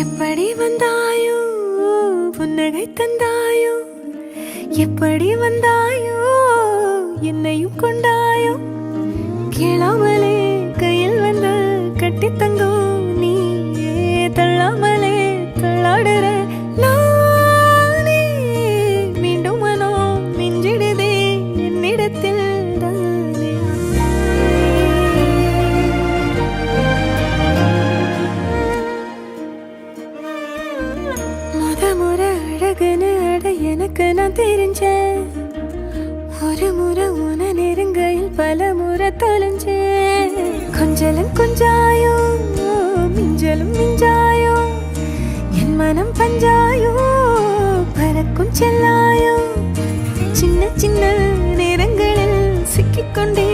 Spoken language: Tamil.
எப்படி வந்தாயோ புன்னகை தந்தாயோ, எப்படி வந்தாயோ என்னையும் கொண்டாயோ, கேளாமலே கையில் வந்து கட்டி தங்கோ நீ தள்ளாமலே தள்ளாடுற நானே, மீண்டும் மனோ மிஞ்சிடுதே என்னிடத்தில் முறை அழகுன்னு அட எனக்கு நான் தெரிஞ்சேன், ஒரு முறை உன நெருங்கையில் பல முறை தொலைஞ்சேன். கொஞ்சலும் கொஞ்சாயோ மிஞ்சலும் மிஞ்சாயோ, என் மனம் பஞ்சாயோ பறக்கும் செல்லாயோ, சின்ன சின்ன நேரங்களில் சிக்கிக்கொண்டே